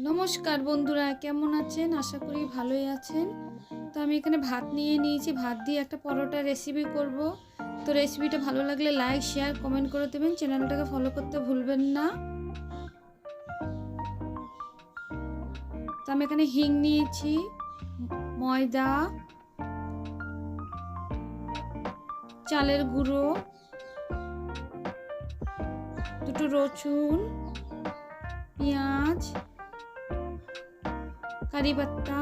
নমস্কার বন্ধুরা, কেমন আছেন? আশা করি ভালোই আছেন। তো আমি এখানে ভাত নিয়ে নিয়েছি, ভাত দিয়ে একটা পরোটা রেসিপি করব। তো রেসিপিটা ভালো লাগলে লাইক, শেয়ার, কমেন্ট করে দেবেন। চ্যানেলটাকে ফলো করতে ভুলবেন না। তো আমি এখানে হিং নিয়েছি, ময়দা, চালের গুঁড়ো, দুটো রসুন, পেঁয়াজ, কারি পাতা,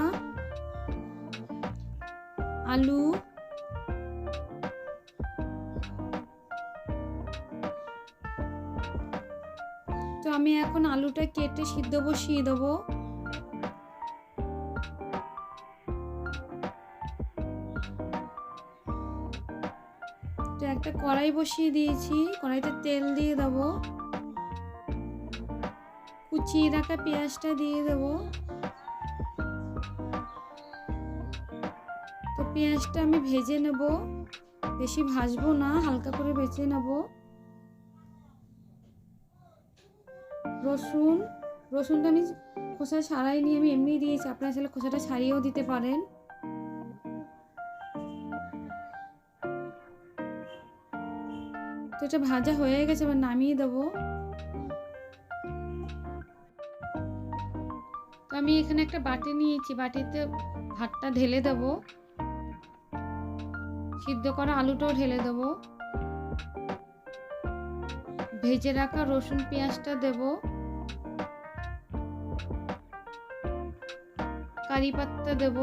আলু, তো আমি এখন আলুটা কেটে সিদ্ধ বসিয়ে দেবো। তো একটা কড়াই বসিয়ে দিয়েছি, কড়াইতে তেল দিয়ে দেবো, কুচিয়ে রাখা পেঁয়াজটা দিয়ে দেবো। তো পেঁয়াজটা আমি ভেজে নেব, বেশি ভাজবো না, হালকা করে ভেজে নেব। রসুনটা আমি খোসা ছাড়াইনি, আমি এমনি দিয়েছি, আপনারা চাইলে খোসাটা ছাড়িয়েও দিতে পারেন। তো এটা ভাজা হয়ে গেছে, এবার নামিয়ে দেবো। তো আমি এখানে একটা বাটি নিয়েছি, বাটিতে ভাতটা ঢেলে দেবো, সিদ্ধ করা আলুটাও ঢেলে দেবো, ভেজে রাখা রসুন পেঁয়াজটা দেব, কারি পাতা দেব,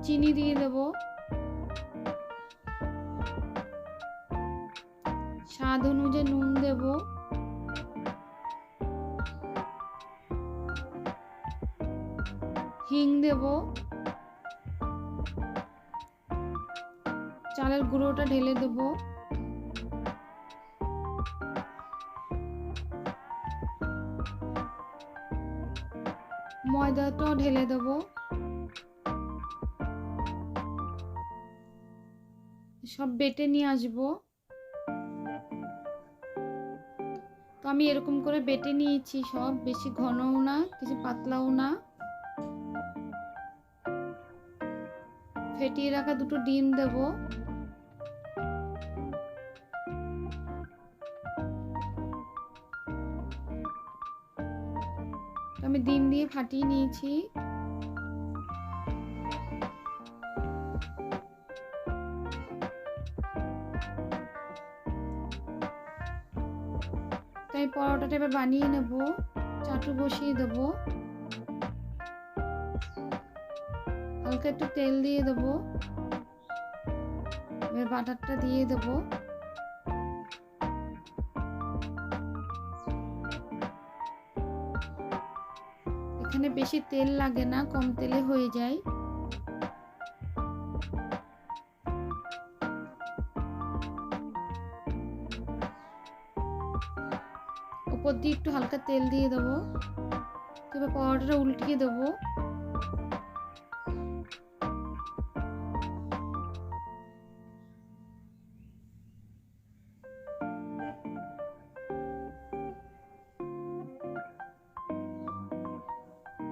চিনি দিয়ে দেব, স্বাদ অনুযায়ী নুন দেব, হিং দেব, চালের গুঁড়োটা ঢেলে দেব, ময়দাটাও ঢেলে দেব, সব বেটে নিয়ে আসবো। তো আমি এরকম করে বেটে নিয়েছি সব, বেশি ঘনও না, কিছু পাতলাও না। ফেটিয়ে রাখা দুটো ডিম দেব, আমি ডিম দিয়ে ফাটিয়ে নিয়েছি। তাই পরোটাটা এবার বানিয়ে নেব। চাটু বসিয়ে দেবো, হালকা একটু তেল দিয়ে দেবো, এবার বাটারটা দিয়ে দেবো। এখানে বেশি তেল লাগে না, কম তেলে হয়ে যায়। উপর দিয়ে একটু হালকা তেল দিয়ে দেবো। এবার পরোটাটা উল্টিয়ে দেবো।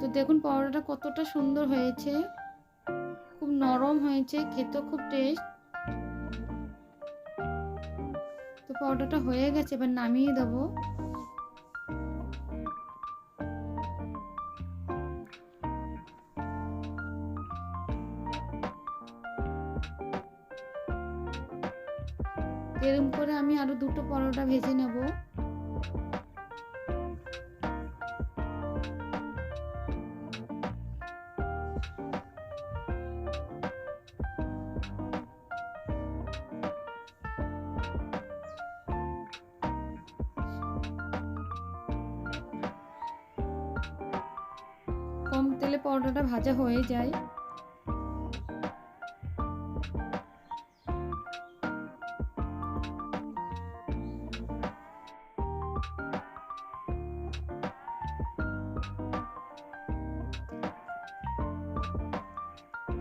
তো দেখুন পরোটাটা কতটা সুন্দর হয়েছে, খুব নরম হয়েছে, খেতেও খুব টেস্ট। তো পরোটাটা হয়ে গেছে, এবার নামিয়ে দেবো। এরকম করে আমি আরো দুটো পরোটা ভেজে নেব। কম তেলে পরোটাটা ভাজা হয়ে যায়।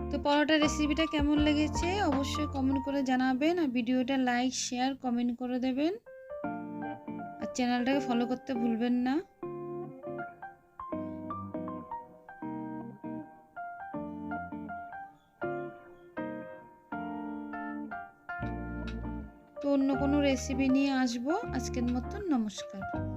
তো পরোটা রেসিপিটা কেমন লেগেছে অবশ্যই কমেন্ট করে জানাবেন, আর ভিডিওটা লাইক, শেয়ার, কমেন্ট করে দেবেন। চ্যানেলটাকে ফলো করতে ভুলবেন না। তো অন্য কোনো রেসিপি নিয়ে আসবো। আজকের মতন নমস্কার।